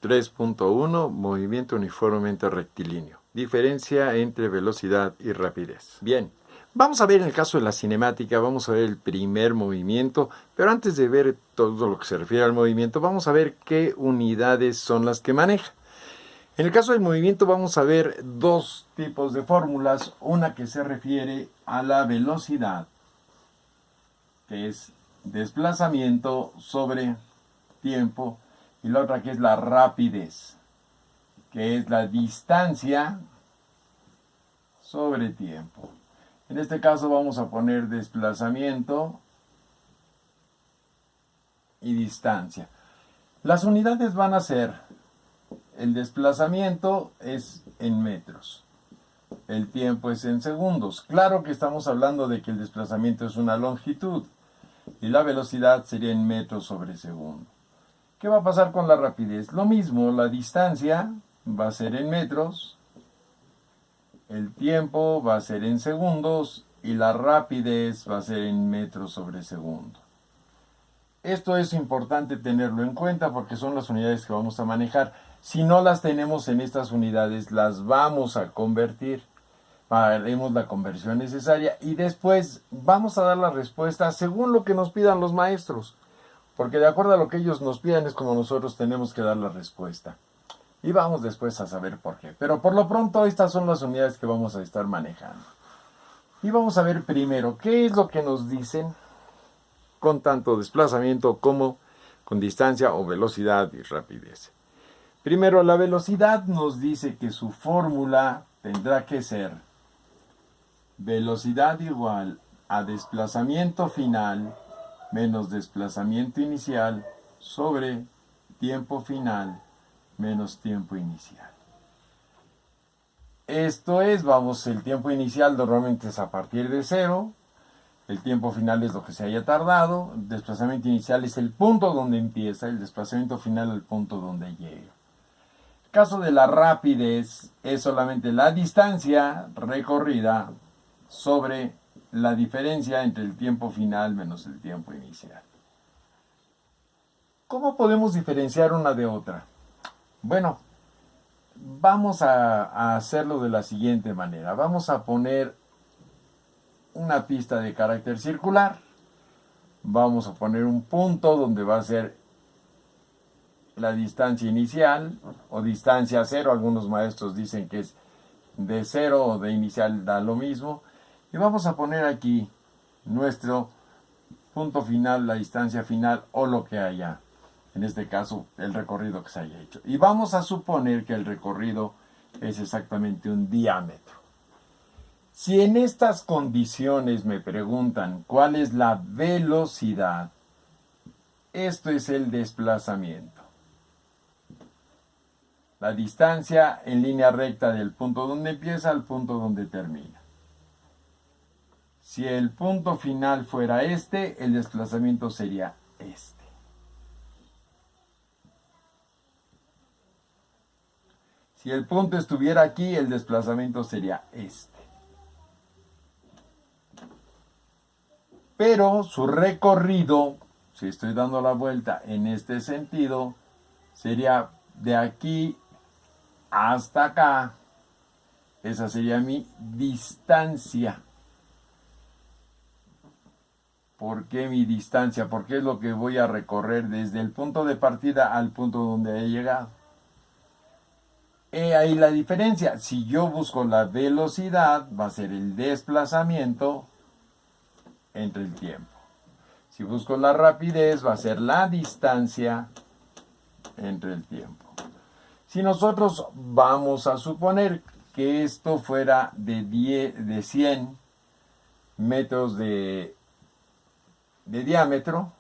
3.1 Movimiento uniformemente rectilíneo. Diferencia entre velocidad y rapidez. Bien, vamos a ver en el caso de la cinemática, vamos a ver el primer movimiento, pero antes de ver todo lo que se refiere al movimiento, vamos a ver qué unidades son las que maneja. En el caso del movimiento vamos a ver dos tipos de fórmulas, una que se refiere a la velocidad, que es desplazamiento sobre tiempo, y la otra que es la rapidez, que es la distancia sobre tiempo. En este caso vamos a poner desplazamiento y distancia. Las unidades van a ser, el desplazamiento es en metros, el tiempo es en segundos. Claro que estamos hablando de que el desplazamiento es una longitud y la velocidad sería en metros sobre segundo. ¿Qué va a pasar con la rapidez? Lo mismo, la distancia va a ser en metros, el tiempo va a ser en segundos y la rapidez va a ser en metros sobre segundo. Esto es importante tenerlo en cuenta porque son las unidades que vamos a manejar. Si no las tenemos en estas unidades, las vamos a convertir. Haremos la conversión necesaria y después vamos a dar la respuesta según lo que nos pidan los maestros. Porque de acuerdo a lo que ellos nos pidan es como nosotros tenemos que dar la respuesta. Y vamos después a saber por qué. Pero por lo pronto estas son las unidades que vamos a estar manejando. Y vamos a ver primero qué es lo que nos dicen con tanto desplazamiento como con distancia o velocidad y rapidez. Primero, la velocidad nos dice que su fórmula tendrá que ser velocidad igual a desplazamiento final menos desplazamiento inicial sobre tiempo final menos tiempo inicial. Esto es, el tiempo inicial normalmente es a partir de 0, el tiempo final es lo que se haya tardado, el desplazamiento inicial es el punto donde empieza, el desplazamiento final el punto donde llega. El caso de la rapidez es solamente la distancia recorrida sobre la diferencia entre el tiempo final menos el tiempo inicial. ¿Cómo podemos diferenciar una de otra? Bueno, vamos a hacerlo de la siguiente manera. Vamos a poner una pista de carácter circular. Vamos a poner un punto donde va a ser la distancia inicial o distancia cero. Algunos maestros dicen que es de cero o de inicial, da lo mismo. Y vamos a poner aquí nuestro punto final, la distancia final o lo que haya. En este caso, el recorrido que se haya hecho. Y vamos a suponer que el recorrido es exactamente un diámetro. Si en estas condiciones me preguntan cuál es la velocidad, esto es el desplazamiento. La distancia en línea recta del punto donde empieza al punto donde termina. Si el punto final fuera este, el desplazamiento sería este. Si el punto estuviera aquí, el desplazamiento sería este. Pero su recorrido, si estoy dando la vuelta en este sentido, sería de aquí hasta acá. Esa sería mi distancia. ¿Por qué mi distancia? Porque es lo que voy a recorrer desde el punto de partida al punto donde he llegado. He ahí la diferencia. Si yo busco la velocidad, va a ser el desplazamiento entre el tiempo. Si busco la rapidez, va a ser la distancia entre el tiempo. Si nosotros vamos a suponer que esto fuera de 100 metros de diámetro,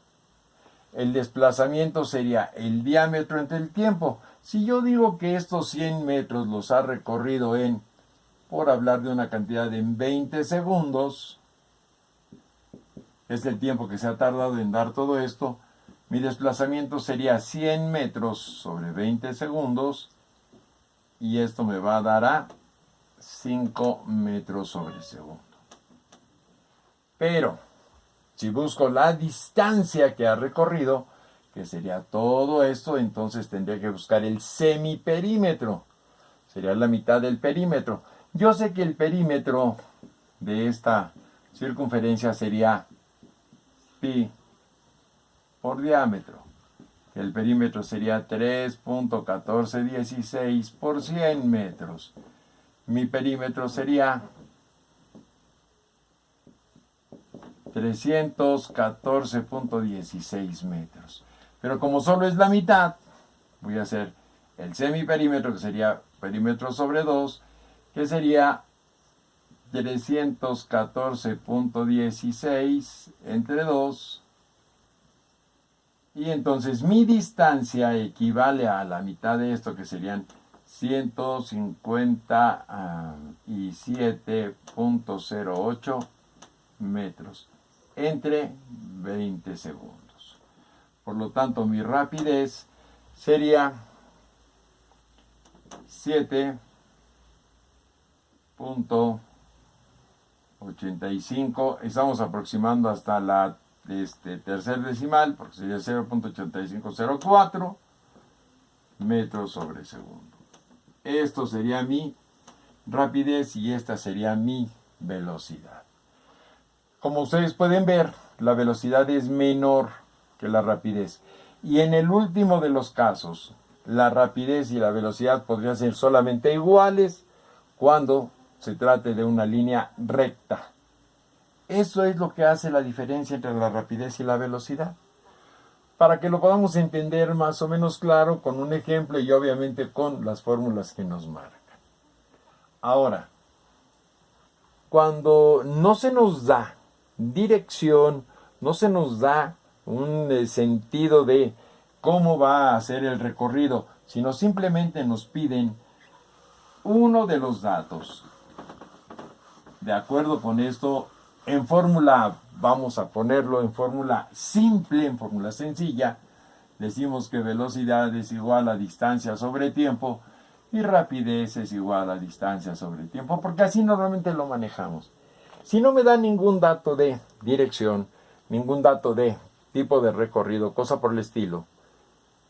el desplazamiento sería el diámetro entre el tiempo. Si yo digo que estos 100 metros los ha recorrido por hablar de una cantidad de 20 segundos, es el tiempo que se ha tardado en dar todo esto, mi desplazamiento sería 100 metros sobre 20 segundos y esto me va a dar a 5 metros sobre segundo. Pero, si busco la distancia que ha recorrido, que sería todo esto, entonces tendría que buscar el semiperímetro. Sería la mitad del perímetro. Yo sé que el perímetro de esta circunferencia sería pi por diámetro. El perímetro sería 3.1416 por 100 metros. Mi perímetro sería 314.16 metros. Pero como solo es la mitad, voy a hacer el semiperímetro, que sería perímetro sobre 2, que sería 314.16 entre 2. Y entonces mi distancia equivale a la mitad de esto, que serían 157.08 metros entre 20 segundos. Por lo tanto, mi rapidez sería 7.85. Estamos aproximando hasta la tercer decimal, porque sería 0.8504 metros sobre segundo. Esto sería mi rapidez y esta sería mi velocidad. Como ustedes pueden ver, la velocidad es menor que la rapidez. Y en el último de los casos, la rapidez y la velocidad podrían ser solamente iguales cuando se trate de una línea recta. Eso es lo que hace la diferencia entre la rapidez y la velocidad. Para que lo podamos entender más o menos claro con un ejemplo y obviamente con las fórmulas que nos marcan. Ahora, cuando no se nos da dirección, no se nos da un sentido de cómo va a ser el recorrido, sino simplemente nos piden uno de los datos. De acuerdo con esto, en fórmula, vamos a ponerlo en fórmula simple, en fórmula sencilla, decimos que velocidad es igual a distancia sobre tiempo y rapidez es igual a distancia sobre tiempo, porque así normalmente lo manejamos. Si no me da ningún dato de dirección, ningún dato de tipo de recorrido, cosa por el estilo,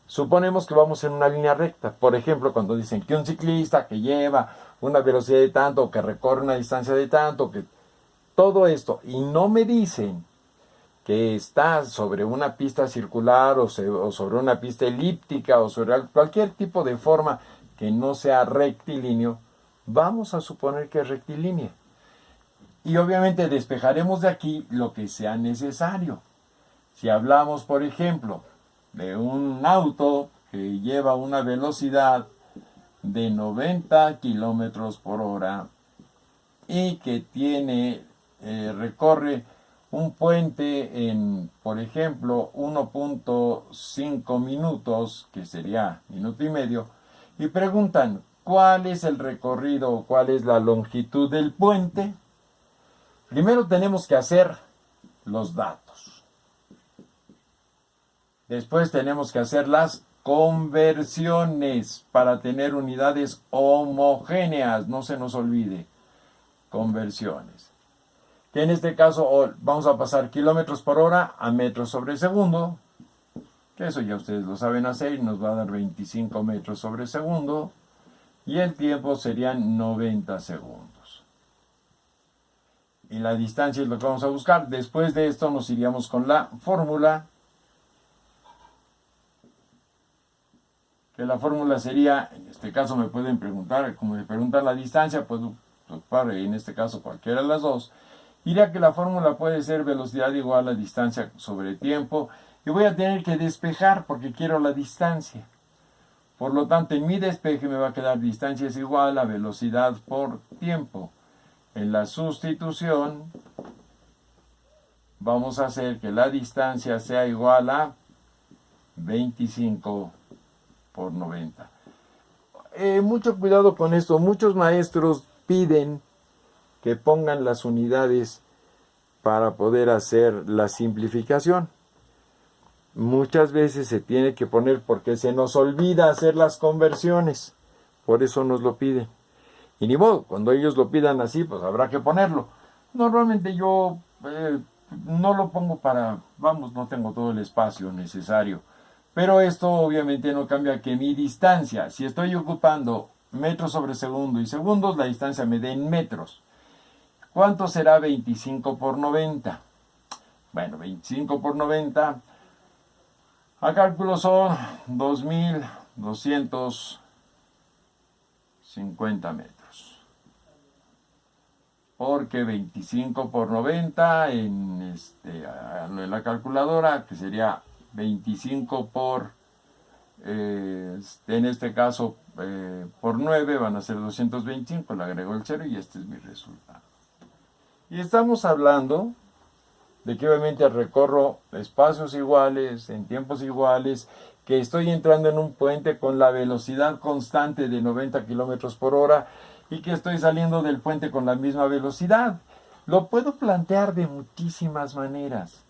suponemos que vamos en una línea recta. Por ejemplo, cuando dicen que un ciclista que lleva una velocidad de tanto, que recorre una distancia de tanto, que todo esto, y no me dicen que está sobre una pista circular o sobre una pista elíptica o sobre cualquier tipo de forma que no sea rectilíneo, vamos a suponer que es rectilínea. Y obviamente despejaremos de aquí lo que sea necesario. Si hablamos, por ejemplo, de un auto que lleva una velocidad de 90 kilómetros por hora y que recorre un puente en, por ejemplo, 1.5 minutos, que sería minuto y medio, y preguntan, ¿cuál es el recorrido o cuál es la longitud del puente? Primero tenemos que hacer los datos. Después tenemos que hacer las conversiones para tener unidades homogéneas, no se nos olvide, conversiones. Que en este caso vamos a pasar kilómetros por hora a metros sobre segundo, que eso ya ustedes lo saben hacer y nos va a dar 25 metros sobre segundo, y el tiempo serían 90 segundos. Y la distancia es lo que vamos a buscar. Después de esto nos iríamos con la fórmula, que la fórmula sería, en este caso me pueden preguntar, como me preguntan la distancia, puedo ocupar en este caso cualquiera de las dos. Diría que la fórmula puede ser velocidad igual a distancia sobre tiempo, y voy a tener que despejar porque quiero la distancia. Por lo tanto, en mi despeje me va a quedar distancia es igual a velocidad por tiempo. En la sustitución vamos a hacer que la distancia sea igual a 25 por 90. Mucho cuidado con esto. Muchos maestros piden que pongan las unidades para poder hacer la simplificación. Muchas veces se tiene que poner porque se nos olvida hacer las conversiones. Por eso nos lo piden. Y ni modo, cuando ellos lo pidan así, pues habrá que ponerlo. Normalmente yo no lo pongo no tengo todo el espacio necesario Pero esto obviamente no cambia que mi distancia, si estoy ocupando metros sobre segundo y segundos, la distancia me dé en metros. ¿Cuánto será 25 por 90? Bueno, 25 por 90, a cálculo son 2.250 metros. Porque 25 por 90 en la calculadora, que sería 25 por, en este caso, por 9, van a ser 225, le agrego el 0 y este es mi resultado. Y estamos hablando de que obviamente recorro espacios iguales, en tiempos iguales, que estoy entrando en un puente con la velocidad constante de 90 kilómetros por hora y que estoy saliendo del puente con la misma velocidad. Lo puedo plantear de muchísimas maneras.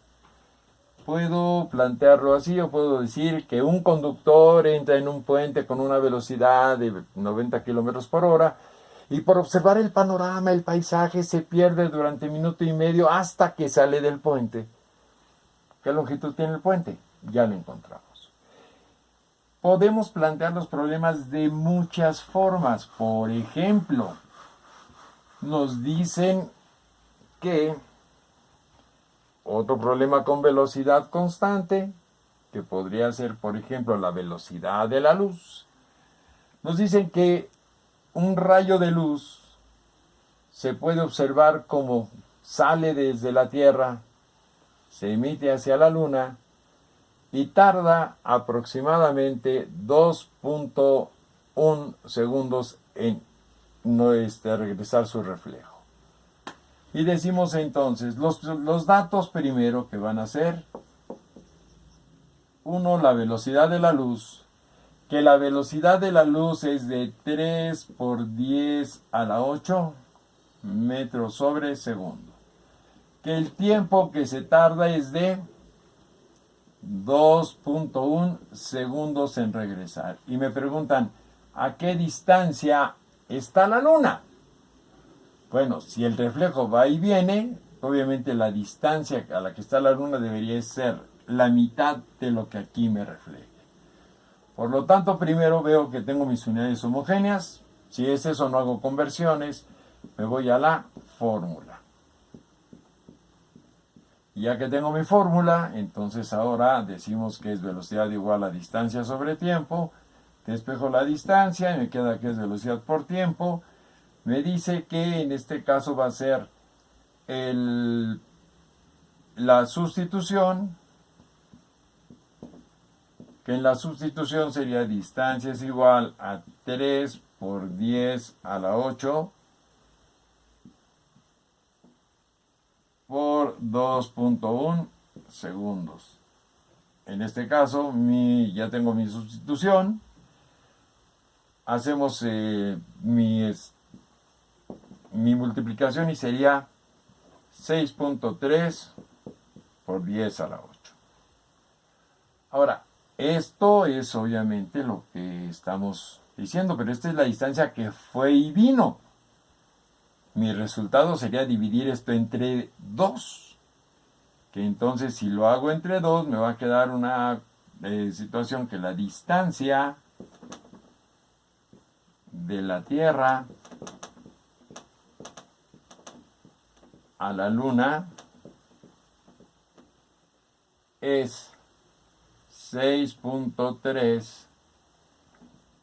Puedo plantearlo así, o puedo decir que un conductor entra en un puente con una velocidad de 90 kilómetros por hora y por observar el panorama, el paisaje, se pierde durante minuto y medio hasta que sale del puente. ¿Qué longitud tiene el puente? Ya lo encontramos. Podemos plantear los problemas de muchas formas. Por ejemplo, nos dicen que otro problema con velocidad constante, que podría ser, por ejemplo, la velocidad de la luz. Nos dicen que un rayo de luz se puede observar como sale desde la Tierra, se emite hacia la Luna y tarda aproximadamente 2.1 segundos en regresar su reflejo. Y decimos entonces, los datos primero que van a ser, uno, la velocidad de la luz, que la velocidad de la luz es de 3 por 10 a la 8 metros sobre segundo. Que el tiempo que se tarda es de 2.1 segundos en regresar. Y me preguntan, ¿a qué distancia está la Luna? Bueno, si el reflejo va y viene, obviamente la distancia a la que está la Luna debería ser la mitad de lo que aquí me refleja. Por lo tanto, primero veo que tengo mis unidades homogéneas. Si es eso, no hago conversiones. Me voy a la fórmula. Y ya que tengo mi fórmula, entonces ahora decimos que es velocidad igual a distancia sobre tiempo. Despejo la distancia y me queda que es velocidad por tiempo. Me dice que en este caso va a ser la sustitución, que en la sustitución sería distancia es igual a 3 por 10 a la 8 por 2.1 segundos. En este caso ya tengo mi sustitución. Hacemos mi multiplicación y sería 6.3 por 10 a la 8. Ahora, esto es obviamente lo que estamos diciendo, pero esta es la distancia que fue y vino. Mi resultado sería dividir esto entre 2. Que entonces si lo hago entre 2 me va a quedar una situación que la distancia de la Tierra a la Luna es 6.3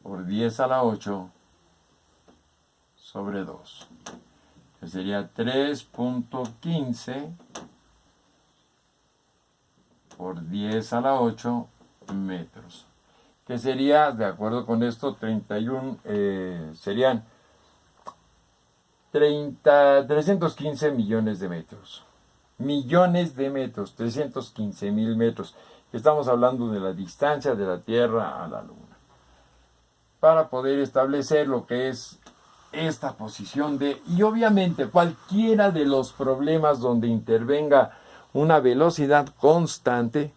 por 10 a la 8 sobre 2, que sería 3.15 por 10 a la 8 metros, que sería, de acuerdo con esto, 31, serían 315 millones de metros. Millones de metros, 315,000 metros. Estamos hablando de la distancia de la Tierra a la Luna. Para poder establecer lo que es esta posición y obviamente cualquiera de los problemas donde intervenga una velocidad constante,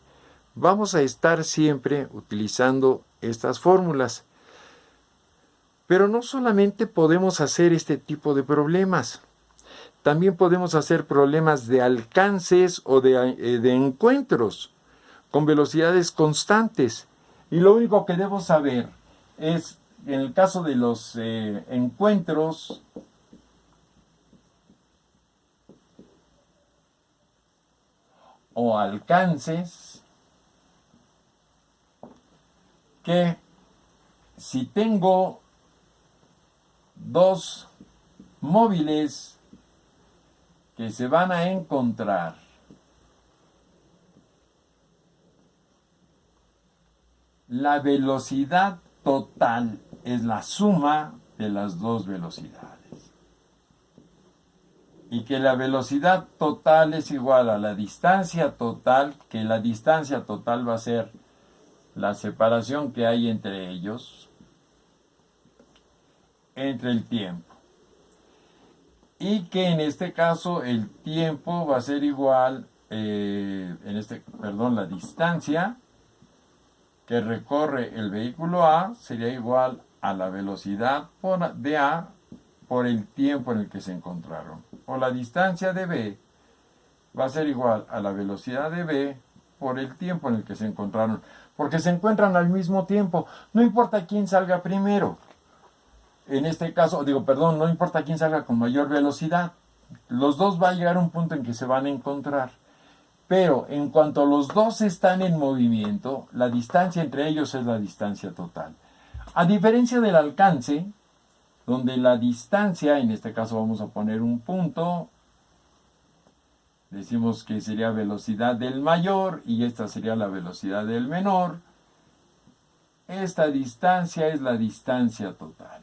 vamos a estar siempre utilizando estas fórmulas. Pero no solamente podemos hacer este tipo de problemas, también podemos hacer problemas de alcances o de encuentros con velocidades constantes. Y lo único que debo saber es, en el caso de los encuentros, o alcances, que si tengo dos móviles que se van a encontrar, la velocidad total es la suma de las dos velocidades. Y que la velocidad total es igual a la distancia total, que la distancia total va a ser la separación que hay entre ellos, entre el tiempo. Y que en este caso el tiempo va a ser igual, la distancia que recorre el vehículo A sería igual a la velocidad de A por el tiempo en el que se encontraron. O la distancia de B va a ser igual a la velocidad de B por el tiempo en el que se encontraron. Porque se encuentran al mismo tiempo. No importa quién salga primero. En este caso, no importa quién salga con mayor velocidad. Los dos va a llegar a un punto en que se van a encontrar. Pero en cuanto los dos están en movimiento, la distancia entre ellos es la distancia total. A diferencia del alcance, donde la distancia, en este caso vamos a poner un punto, decimos que sería velocidad del mayor y esta sería la velocidad del menor. Esta distancia es la distancia total.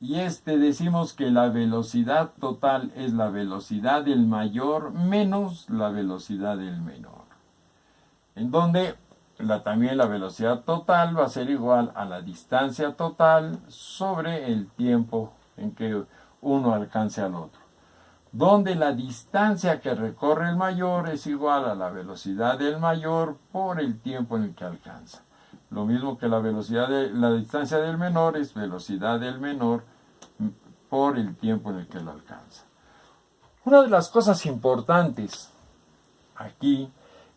Y decimos que la velocidad total es la velocidad del mayor menos la velocidad del menor. En donde también la velocidad total va a ser igual a la distancia total sobre el tiempo en que uno alcance al otro. Donde la distancia que recorre el mayor es igual a la velocidad del mayor por el tiempo en el que alcanza. Lo mismo que la distancia del menor es velocidad del menor por el tiempo en el que lo alcanza. Una de las cosas importantes aquí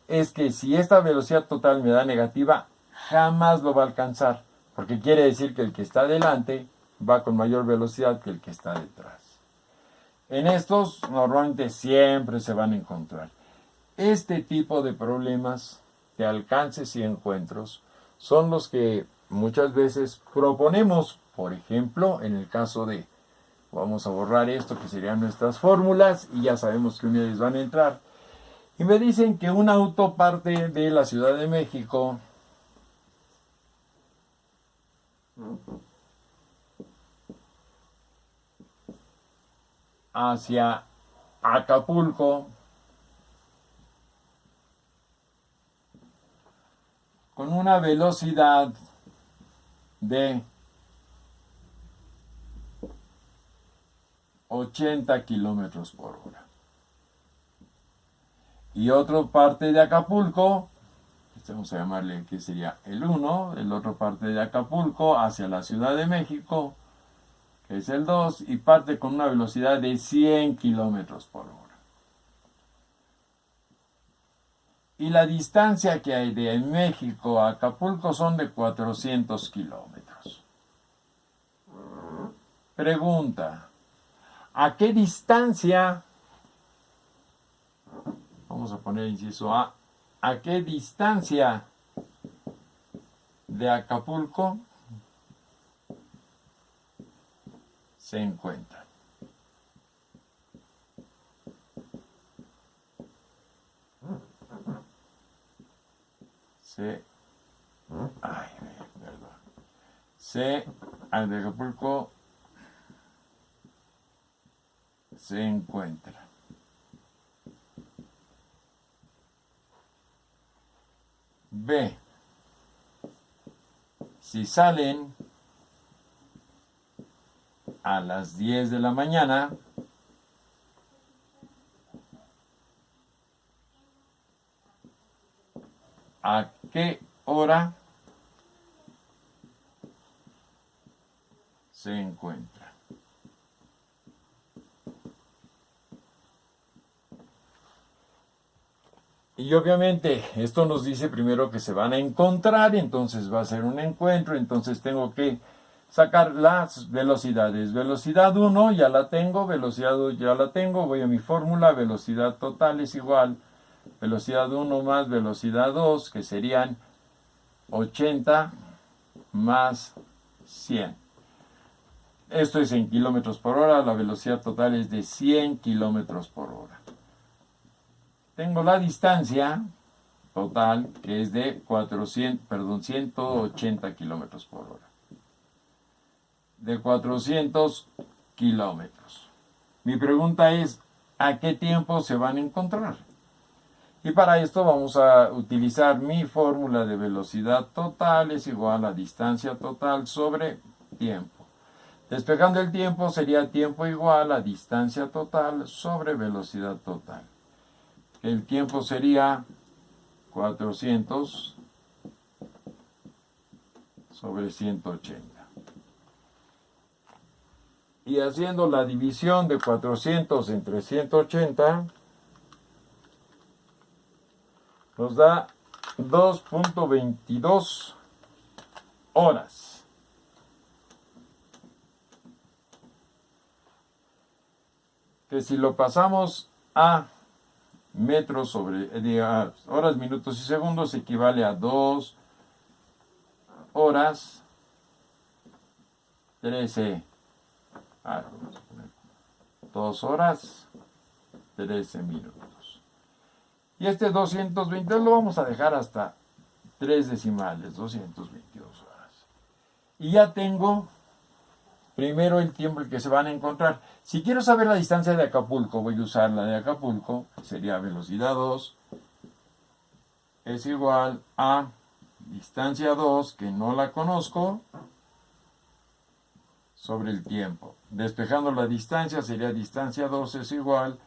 es que si esta velocidad total me da negativa, jamás lo va a alcanzar, porque quiere decir que el que está delante va con mayor velocidad que el que está detrás. En estos normalmente siempre se van a encontrar. Este tipo de problemas de alcances y encuentros son los que muchas veces proponemos, por ejemplo, en el caso de, vamos a borrar esto que serían nuestras fórmulas y ya sabemos que unidades van a entrar. Y me dicen que un auto parte de la Ciudad de México hacia Acapulco con una velocidad de 80 kilómetros por hora. Y otro parte de Acapulco, vamos a llamarle que sería el 1, el otro parte de Acapulco hacia la Ciudad de México, que es el 2, y parte con una velocidad de 100 kilómetros por hora. Y la distancia que hay de México a Acapulco son de 400 kilómetros. Pregunta, ¿a qué distancia, vamos a poner inciso A qué distancia de Acapulco se encuentra? De Acapulco se encuentra. B. Si salen a las 10 de la mañana, ¿a qué hora se encuentra? Y obviamente esto nos dice primero que se van a encontrar, entonces va a ser un encuentro, entonces tengo que sacar las velocidades. Velocidad 1 ya la tengo, velocidad 2 ya la tengo, voy a mi fórmula, velocidad total es igual velocidad 1 más velocidad 2, que serían 80 más 100. Esto es en kilómetros por hora, la velocidad total es de 100 kilómetros por hora. Tengo la distancia total, que es de 180 kilómetros por hora. De 400 kilómetros. Mi pregunta es, ¿a qué tiempo se van a encontrar? Y para esto vamos a utilizar mi fórmula de velocidad total es igual a distancia total sobre tiempo. Despejando el tiempo sería tiempo igual a distancia total sobre velocidad total. El tiempo sería 400 sobre 180. Y haciendo la división de 400 entre 180, nos da 2.22 horas. Que si lo pasamos a metros sobre horas, minutos y segundos, equivale a 2 horas 13. 2 horas 13 minutos. Y este 222 lo vamos a dejar hasta 3 decimales, 222 horas. Y ya tengo primero el tiempo en que se van a encontrar. Si quiero saber la distancia de Acapulco, voy a usar la de Acapulco, sería velocidad 2, es igual a distancia 2, que no la conozco, sobre el tiempo. Despejando la distancia sería distancia 2 es igual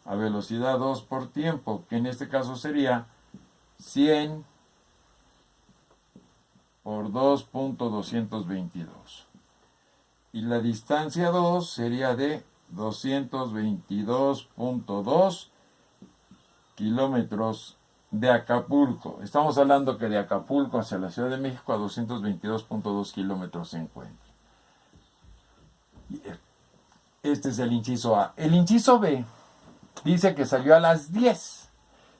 a velocidad 2 por tiempo, que en este caso sería 100 por 2.222. Y la distancia 2 sería de 222.2 kilómetros de Acapulco. Estamos hablando que de Acapulco hacia la Ciudad de México a 222.2 kilómetros se encuentra. Este es el inciso A. El inciso B dice que salió a las 10.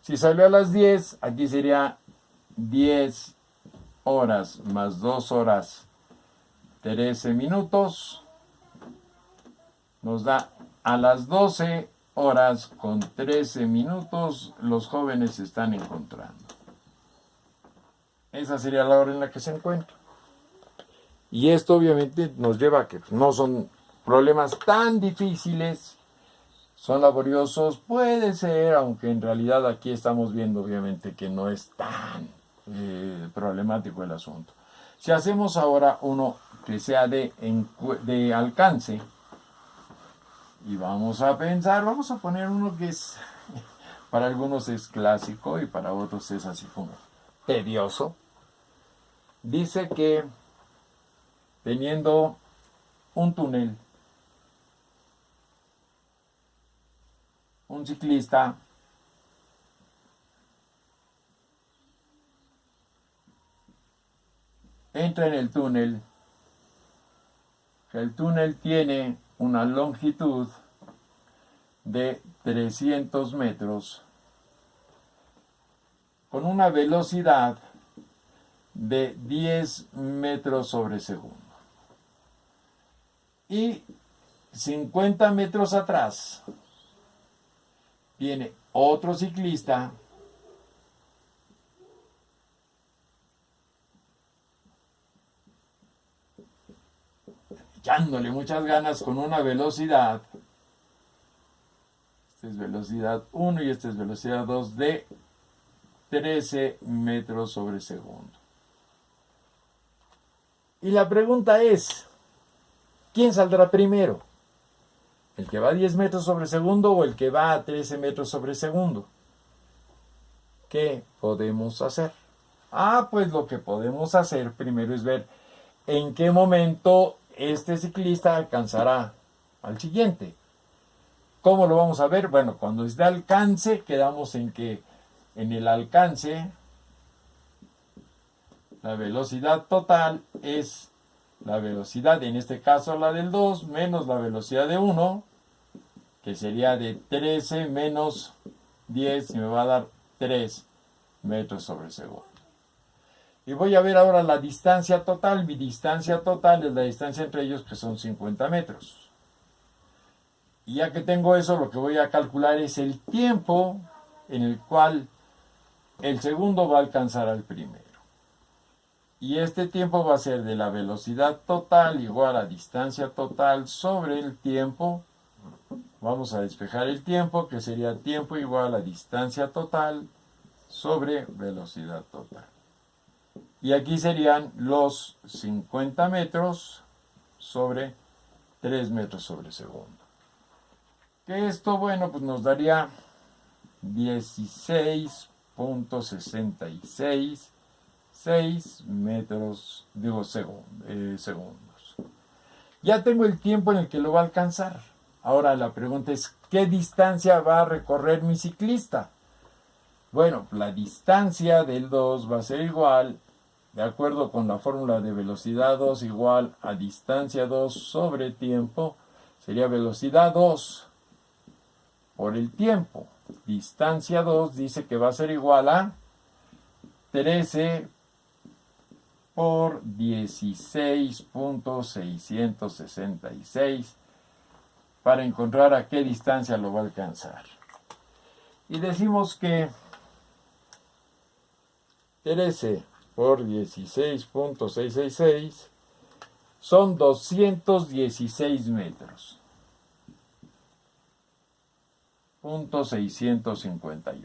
Si salió a las 10, aquí sería 10 horas más 2 horas 13 minutos. Nos da a las 12 horas con 13 minutos los jóvenes se están encontrando. Esa sería la hora en la que se encuentran. Y esto obviamente nos lleva a que no son problemas tan difíciles, son laboriosos, puede ser, aunque en realidad aquí estamos viendo obviamente que no es tan problemático el asunto. Si hacemos ahora uno que sea de alcance, y vamos a pensar, vamos a poner uno que es, para algunos es clásico y para otros es así como tedioso. Dice que teniendo un túnel, un ciclista entra en el túnel, que el túnel tiene una longitud de 300 metros con una velocidad de 10 metros sobre segundo. Y 50 metros atrás viene otro ciclista echándole muchas ganas con una velocidad, esta es velocidad 1 y esta es velocidad 2 de 13 metros sobre segundo. Y la pregunta es, ¿quién saldrá primero? ¿El que va a 10 metros sobre segundo o el que va a 13 metros sobre segundo? ¿Qué podemos hacer? Pues lo que podemos hacer primero es ver en qué momento este ciclista alcanzará al siguiente. ¿Cómo lo vamos a ver? Bueno, cuando es de alcance, quedamos en que en el alcance, la velocidad total es la velocidad, en este caso la del 2, menos la velocidad de 1, que sería de 13 menos 10, y me va a dar 3 metros sobre segundo. Y voy a ver ahora la distancia total. Mi distancia total es la distancia entre ellos, que son 50 metros. Y ya que tengo eso, lo que voy a calcular es el tiempo en el cual el segundo va a alcanzar al primero. Y este tiempo va a ser de la velocidad total igual a distancia total sobre el tiempo. Vamos a despejar el tiempo, que sería tiempo igual a distancia total sobre velocidad total. Y aquí serían los 50 metros sobre 3 metros sobre segundo. Que esto, bueno, pues nos daría 16.666 metros, segundos. Ya tengo el tiempo en el que lo va a alcanzar. Ahora la pregunta es, ¿qué distancia va a recorrer mi ciclista? Bueno, la distancia del 2 va a ser igual, de acuerdo con la fórmula de velocidad 2, igual a distancia 2 sobre tiempo. Sería velocidad 2 por el tiempo. Distancia 2 dice que va a ser igual a 13 por 16.666 para encontrar a qué distancia lo va a alcanzar. Y decimos que 13 por 16.666 son 216 metros. .658.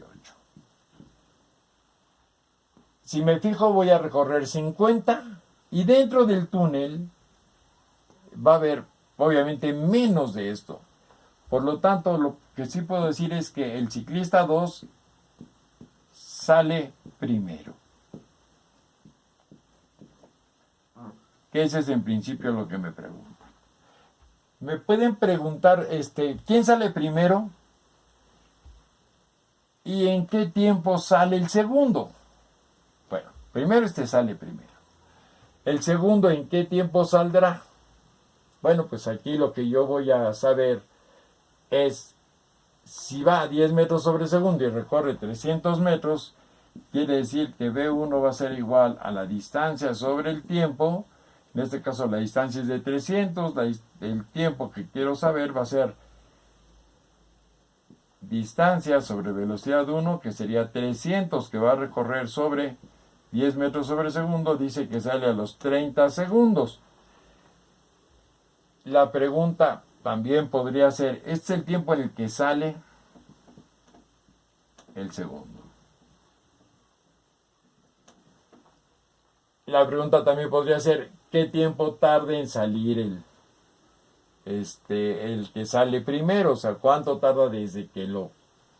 Si me fijo, voy a recorrer 50 y dentro del túnel va a haber obviamente menos de esto. Por lo tanto, lo que sí puedo decir es que el ciclista 2 sale primero. Que ese es en principio lo que me preguntan. Me pueden preguntar, ¿quién sale primero? ¿Y en qué tiempo sale el segundo? Bueno, primero sale primero. ¿El segundo en qué tiempo saldrá? Bueno, pues aquí lo que yo voy a saber es si va a 10 metros sobre segundo y recorre 300 metros, quiere decir que V1 va a ser igual a la distancia sobre el tiempo. En este caso la distancia es de 300, el tiempo que quiero saber va a ser distancia sobre velocidad 1, que sería 300, que va a recorrer sobre 10 metros sobre segundo, dice que sale a los 30 segundos. La pregunta también podría ser, ¿este es el tiempo en el que sale el segundo? La pregunta también podría ser, ¿qué tiempo tarda en salir el que sale primero? O sea, ¿cuánto tarda desde que lo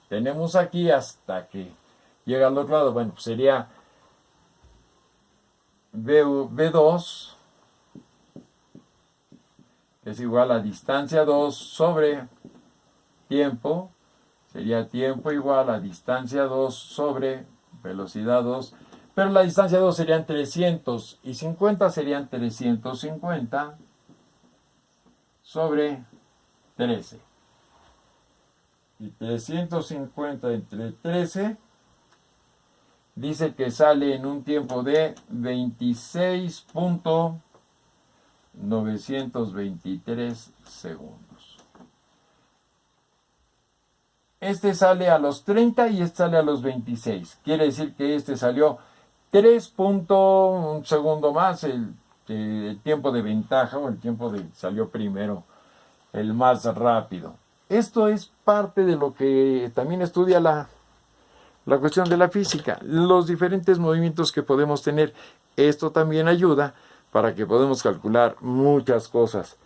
tenemos aquí hasta que llega al otro lado? Bueno, pues sería V2, que es igual a distancia 2 sobre tiempo. Sería tiempo igual a distancia 2 sobre velocidad 2. Pero la distancia 2 serían 300 y 50 serían 350 sobre 13. Y 350 entre 13 dice que sale en un tiempo de 26.923 segundos. Este sale a los 30 y este sale a los 26. Quiere decir que este salió 3. un segundo más el tiempo de ventaja, o el tiempo de salió primero, el más rápido. Esto es parte de lo que también estudia la cuestión de la física, los diferentes movimientos que podemos tener. Esto también ayuda para que podamos calcular muchas cosas.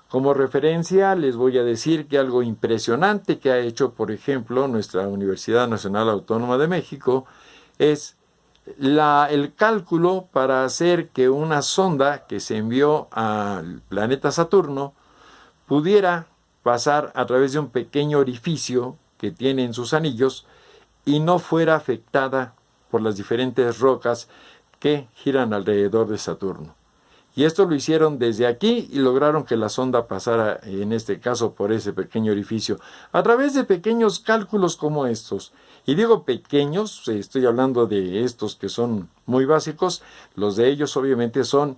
Como referencia les voy a decir que algo impresionante que ha hecho, por ejemplo, nuestra Universidad Nacional Autónoma de México es el cálculo para hacer que una sonda que se envió al planeta Saturno pudiera pasar a través de un pequeño orificio que tiene en sus anillos y no fuera afectada por las diferentes rocas que giran alrededor de Saturno. Y esto lo hicieron desde aquí y lograron que la sonda pasara, en este caso, por ese pequeño orificio, a través de pequeños cálculos como estos. Y digo pequeños, estoy hablando de estos que son muy básicos, los de ellos obviamente son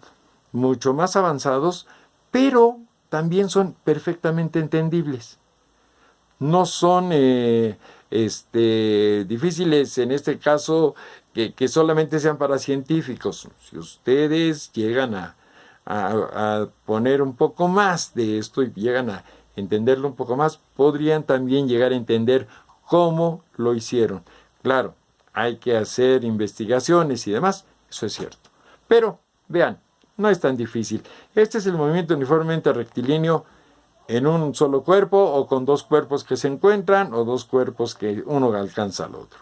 mucho más avanzados, pero también son perfectamente entendibles. No son difíciles en este caso que solamente sean para científicos. Si ustedes llegan a poner un poco más de esto y llegan a entenderlo un poco más, podrían también llegar a entender cómo lo hicieron. Claro, hay que hacer investigaciones y demás, eso es cierto. Pero, vean, no es tan difícil. Este es el movimiento uniformemente rectilíneo en un solo cuerpo, o con dos cuerpos que se encuentran, o dos cuerpos que uno alcanza al otro.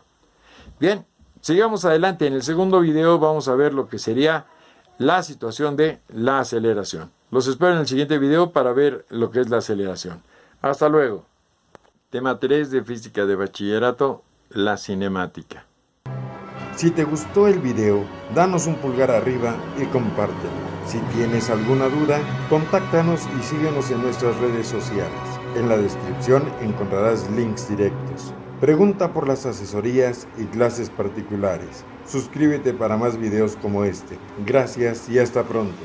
Bien, sigamos adelante. En el segundo video vamos a ver lo que sería la situación de la aceleración. Los espero en el siguiente video para ver lo que es la aceleración. Hasta luego. Tema 3 de Física de Bachillerato, la cinemática. Si te gustó el video, danos un pulgar arriba y compártelo. Si tienes alguna duda, contáctanos y síguenos en nuestras redes sociales. En la descripción encontrarás links directos. Pregunta por las asesorías y clases particulares. Suscríbete para más videos como este. Gracias y hasta pronto.